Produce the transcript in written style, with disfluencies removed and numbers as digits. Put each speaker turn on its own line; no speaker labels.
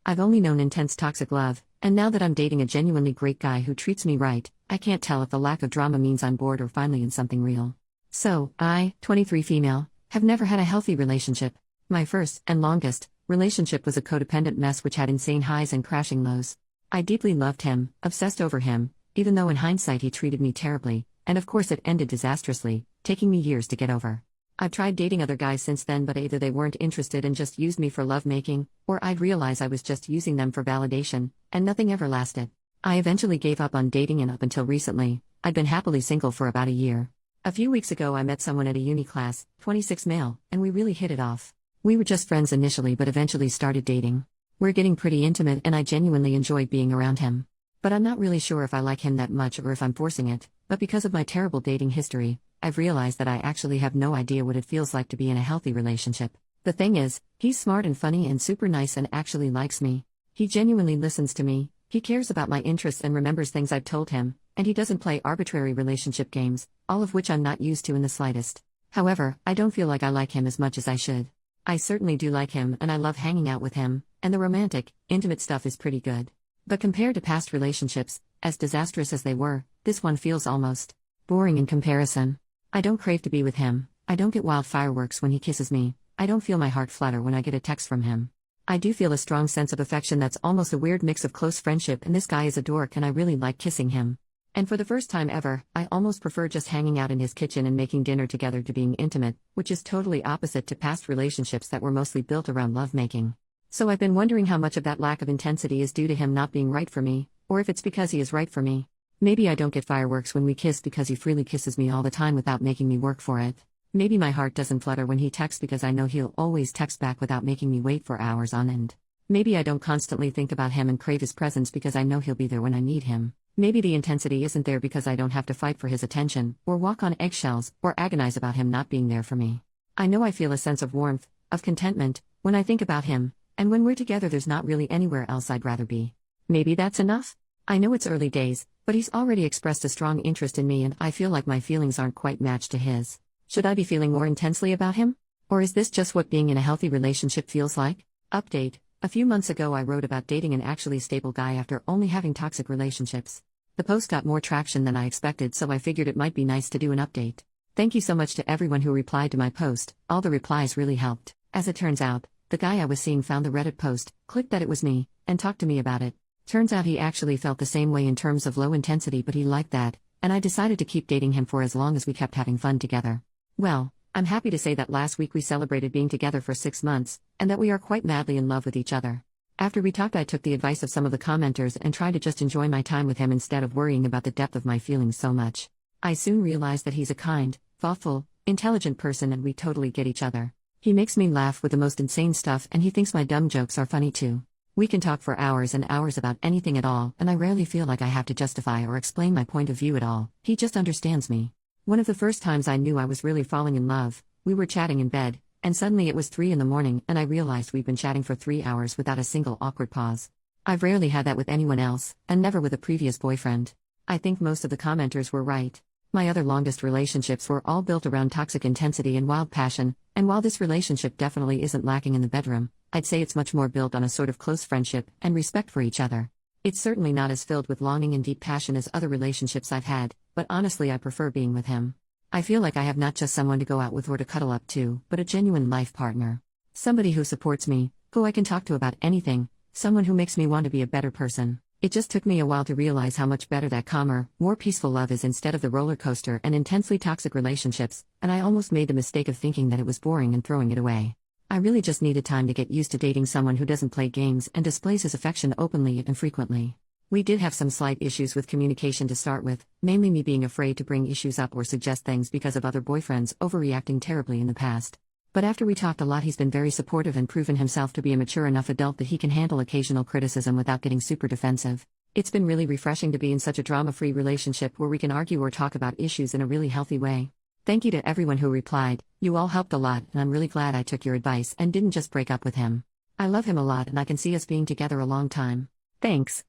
I've only known intense toxic love, and now that I'm dating a genuinely great guy who treats me right, I can't tell if the lack of drama means I'm bored or finally in something real. So, I, 23 female, have never had a healthy relationship. My first, and longest, relationship was a codependent mess which had insane highs and crashing lows. I deeply loved him, obsessed over him, even though in hindsight he treated me terribly, and of course it ended disastrously, taking me years to get over. I've tried dating other guys since then, but either they weren't interested and just used me for lovemaking, or I'd realize I was just using them for validation, and nothing ever lasted. I eventually gave up on dating, and up until recently, I'd been happily single for about a year. A few weeks ago I met someone at a uni class, 26 male, and we really hit it off. We were just friends initially but eventually started dating. We're getting pretty intimate and I genuinely enjoy being around him. But I'm not really sure if I like him that much or if I'm forcing it, but because of my terrible dating history, I've realized that I actually have no idea what it feels like to be in a healthy relationship. The thing is, he's smart and funny and super nice and actually likes me. He genuinely listens to me, he cares about my interests and remembers things I've told him, and he doesn't play arbitrary relationship games, all of which I'm not used to in the slightest. However, I don't feel like I like him as much as I should. I certainly do like him and I love hanging out with him, and the romantic, intimate stuff is pretty good. But compared to past relationships, as disastrous as they were, this one feels almost boring in comparison. I don't crave to be with him, I don't get wild fireworks when he kisses me, I don't feel my heart flutter when I get a text from him. I do feel a strong sense of affection that's almost a weird mix of close friendship, and this guy is a dork and I really like kissing him. And for the first time ever, I almost prefer just hanging out in his kitchen and making dinner together to being intimate, which is totally opposite to past relationships that were mostly built around lovemaking. So I've been wondering how much of that lack of intensity is due to him not being right for me, or if it's because he is right for me. Maybe I don't get fireworks when we kiss because he freely kisses me all the time without making me work for it. Maybe my heart doesn't flutter when he texts because I know he'll always text back without making me wait for hours on end. Maybe I don't constantly think about him and crave his presence because I know he'll be there when I need him. Maybe the intensity isn't there because I don't have to fight for his attention, or walk on eggshells, or agonize about him not being there for me. I know I feel a sense of warmth, of contentment, when I think about him, and when we're together there's not really anywhere else I'd rather be. Maybe that's enough? I know it's early days, but he's already expressed a strong interest in me and I feel like my feelings aren't quite matched to his. Should I be feeling more intensely about him? Or is this just what being in a healthy relationship feels like? Update: a few months ago I wrote about dating an actually stable guy after only having toxic relationships. The post got more traction than I expected, so I figured it might be nice to do an update. Thank you so much to everyone who replied to my post, all the replies really helped. As it turns out, the guy I was seeing found the Reddit post, clicked that it was me, and talked to me about it. Turns out he actually felt the same way in terms of low intensity, but he liked that, and I decided to keep dating him for as long as we kept having fun together. Well, I'm happy to say that last week we celebrated being together for 6 months, and that we are quite madly in love with each other. After we talked I took the advice of some of the commenters and tried to just enjoy my time with him instead of worrying about the depth of my feelings so much. I soon realized that he's a kind, thoughtful, intelligent person and we totally get each other. He makes me laugh with the most insane stuff and he thinks my dumb jokes are funny too. We can talk for hours and hours about anything at all, and I rarely feel like I have to justify or explain my point of view at all. He just understands me. One of the first times I knew I was really falling in love, we were chatting in bed, and suddenly it was 3 in the morning and I realized we'd been chatting for 3 hours without a single awkward pause. I've rarely had that with anyone else, and never with a previous boyfriend. I think most of the commenters were right. My other longest relationships were all built around toxic intensity and wild passion, and while this relationship definitely isn't lacking in the bedroom, I'd say it's much more built on a sort of close friendship and respect for each other. It's certainly not as filled with longing and deep passion as other relationships I've had, but honestly I prefer being with him. I feel like I have not just someone to go out with or to cuddle up to, but a genuine life partner. Somebody who supports me, who I can talk to about anything, someone who makes me want to be a better person. It just took me a while to realize how much better that calmer, more peaceful love is instead of the roller coaster and intensely toxic relationships, and I almost made the mistake of thinking that it was boring and throwing it away. I really just needed time to get used to dating someone who doesn't play games and displays his affection openly and frequently. We did have some slight issues with communication to start with, mainly me being afraid to bring issues up or suggest things because of other boyfriends overreacting terribly in the past. But after we talked a lot he's been very supportive and proven himself to be a mature enough adult that he can handle occasional criticism without getting super defensive. It's been really refreshing to be in such a drama-free relationship where we can argue or talk about issues in a really healthy way. Thank you to everyone who replied, you all helped a lot and I'm really glad I took your advice and didn't just break up with him. I love him a lot and I can see us being together a long time. Thanks.